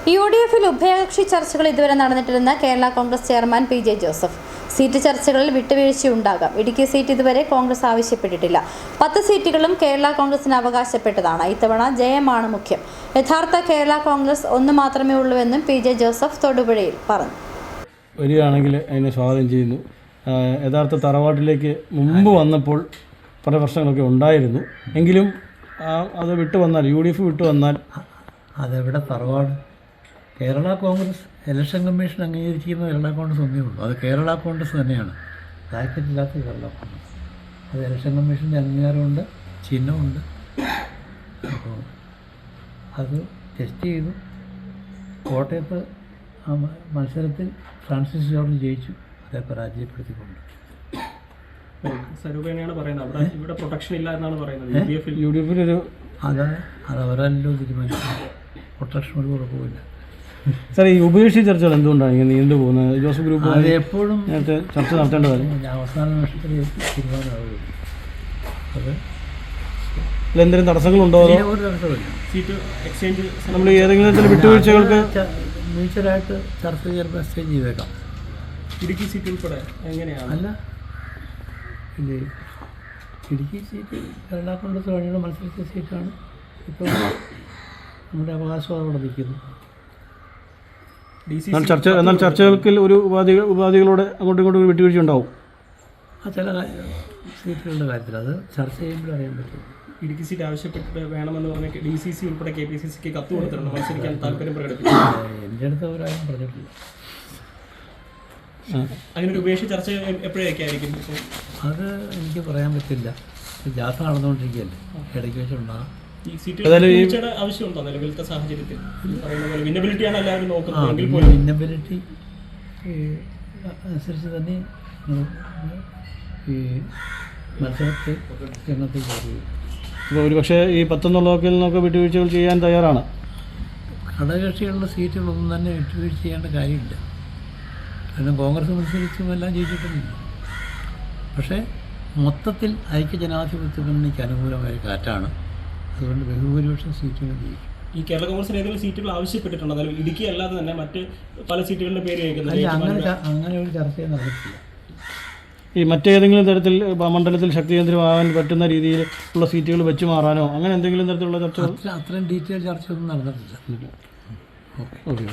UDFിൽ ഉഭയകക്ഷി ചർച്ചകൾ ഇതുവരെ നടന്നിട്ടില്ലെന്ന് Kerala Congress chairman PJ Joseph. Seat ചർച്ചകളിൽ വിട്ടുവീഴ്ചയുണ്ടാകാം. ഇടുക്കി സീറ്റ് ഇതുവരെ കോൺഗ്രസ് ആവശ്യപ്പെട്ടിട്ടില്ല. 10 സീറ്റുകളും കേരള കോൺഗ്രസിന് അവകാശപ്പെട്ടതാണ്. ഇത്തവണ ജയമാണ് മുഖ്യം. യഥാർത്ഥ കേരള കോൺഗ്രസ് ഒന്ന് മാത്രമേ ഉള്ളൂവെന്നും PJ ജോസഫ് തൊടുപുഴയിൽ പറഞ്ഞു. വരികയാണെങ്കിൽ അതിനെ സ്വാഗതം ചെയ്യുന്നു. യഥാർത്ഥ തറവാട്ടിലേക്ക് മുമ്പ് വന്നപ്പോൾ പല പ്രശ്നങ്ങളൊക്കെ ഉണ്ടായിരുന്നു. എങ്കിലും അത് വിട്ടു വന്നാൽ UDF വിട്ടു വന്നാൽ അതെവിടെ തറവാട്? കേരള കോൺഗ്രസ് ഇലക്ഷൻ കമ്മീഷൻ അംഗീകരിച്ചിരിക്കുന്ന കേരള കോൺഗ്രസ് ഒന്നേ ഉള്ളൂ. അത് കേരള കോൺഗ്രസ് തന്നെയാണ്, ബ്രാക്കറ്റില്ലാത്ത കേരള കോൺഗ്രസ്. അത് ഇലക്ഷൻ കമ്മീഷൻ്റെ അംഗീകാരമുണ്ട്, ചിഹ്നമുണ്ട്. അപ്പോൾ അത് ടെസ്റ്റ് ചെയ്തു. കോട്ടയത്ത് ആ മത്സരത്തിൽ ഫ്രാൻസിസ് ജോർജ് ജയിച്ചു, അതേ പരാജയപ്പെടുത്തിക്കൊണ്ട്. സ്വരൂപേണയാണ് പറയുന്നത് അവിടെ ഇവിടെ പ്രൊട്ടക്ഷൻ ഇല്ല എന്നാണ് പറയുന്നത്. UDFിലൊരു അതവരല്ലോ തീരുമാനിച്ചു. പ്രൊട്ടക്ഷൻ ഒരു കുഴപ്പമില്ല. സാർ, ഈ ഉഭയകക്ഷി ചർച്ചകൾ എന്തുകൊണ്ടാണ് ഇങ്ങനെ നീണ്ടു പോകുന്നത്? ജോസഫ് ഗ്രൂപ്പ് അത് എപ്പോഴും നേരത്തെ ചർച്ച നടത്തേണ്ടതാണ്. അവസാന നിമിഷത്തിൽ തീരുമാനമാവുകയുള്ളൂ. അത് എന്തെങ്കിലും തടസ്സങ്ങളുണ്ടോ? ഒരു തടസ്സമില്ല. സീറ്റ് എക്സ്ചേഞ്ച് നമ്മൾ ഏതെങ്കിലും തരത്തിലുള്ള വിട്ടുവീഴ്ചകൾക്ക് മ്യൂച്വലായിട്ട് ചർച്ച ചിലപ്പോൾ എക്സ്ചേഞ്ച് ചെയ്തേക്കാം. ഇടുക്കി സീറ്റ് ഉൾപ്പെടെ എങ്ങനെയാണ്? അല്ല, പിന്നെ ഇടുക്കി സീറ്റ് കേരള കോൺഗ്രസ് വഴിയുള്ള മത്സരിച്ച സീറ്റാണ്. ഇപ്പോൾ നമ്മുടെ അവകാശം അവിടെ നിൽക്കുന്നു. എന്നാൽ ചർച്ചകൾക്ക് ഒരു ഉപാധികളോടെ അങ്ങോട്ടും ഇങ്ങോട്ടും വിട്ടുവീഴ്ച ഉണ്ടാവും. ചില സീറ്റുകളുടെ കാര്യത്തിൽ അത് ചർച്ച ചെയ്യുമ്പോൾ അറിയാൻ പറ്റും. ഇടുക്കി സീറ്റ് ആവശ്യപ്പെട്ടിട്ട് വേണമെന്ന് പറഞ്ഞ DCC ഉൾപ്പെടെ KPCCക്ക് കത്ത് കൊടുത്തിട്ടുണ്ട്, മത്സരിക്കാൻ താല്പര്യം പ്രകടിപ്പിച്ചു. എൻ്റെ അടുത്ത് അവരാരും പറഞ്ഞിട്ടില്ല. അതിനൊരു ഉപേക്ഷ ചർച്ച എപ്പോഴൊക്കെ ആയിരിക്കും? അത് എനിക്ക് പറയാൻ പറ്റില്ല. ജാഥ നടന്നുകൊണ്ടിരിക്കുകയല്ലേ, ഇടയ്ക്ക് വെച്ചുണ്ടാകാം. ഈ സീറ്റ് ആവശ്യമുണ്ടോ നിലവിലത്തെ സാഹചര്യത്തിൽ? വിന്നബിലിറ്റിയാണ് എല്ലാവരും നോക്കുന്നത്. വിന്നബിലിറ്റി അനുസരിച്ച് തന്നെ ഈ മത്സരത്തെ രംഗത്തേക്ക് വരികയും. അപ്പോൾ ഒരു പക്ഷേ ഈ 10 നിന്നൊക്കെ വിട്ടുവീഴ്ചകൾ ചെയ്യാൻ തയ്യാറാണ്. ഘടകകക്ഷികളുടെ സീറ്റുകളൊന്നും തന്നെ വിട്ടുവീഴ്ച ചെയ്യേണ്ട കാര്യമില്ല. കാരണം കോൺഗ്രസ് മത്സരിച്ചും എല്ലാം ജയിച്ചിട്ടൊന്നുമില്ല. പക്ഷേ മൊത്തത്തിൽ ഐക്യജനാധിപത്യ മുന്നണിക്ക് അനുകൂലമായ കാറ്റാണ്. അതുകൊണ്ട് ബഹുഭൂരിപക്ഷം സീറ്റുകൾ ജയിക്കും. ഈ കേരള കോൺഗ്രസിന് ഏതെങ്കിലും സീറ്റുകൾ ആവശ്യപ്പെട്ടിട്ടുണ്ടോ? അതായത് ഇടുക്കി അല്ലാതെ തന്നെ മറ്റ് പല സീറ്റുകളുടെ പേര് അങ്ങനെ ഒരു ചർച്ച നടത്തില്ല. ഈ മറ്റേതെങ്കിലും തരത്തിൽ മണ്ഡലത്തിൽ ശക്തി കേന്ദ്രമാകാൻ പറ്റുന്ന രീതിയിലുള്ള സീറ്റുകൾ വെച്ച് മാറാനോ അങ്ങനെ എന്തെങ്കിലും തരത്തിലുള്ള ചർച്ചകൾ? അത്രയും ഡീറ്റെയിൽ ചർച്ചയൊന്നും നടന്നിട്ടില്ല. ഓക്കെ.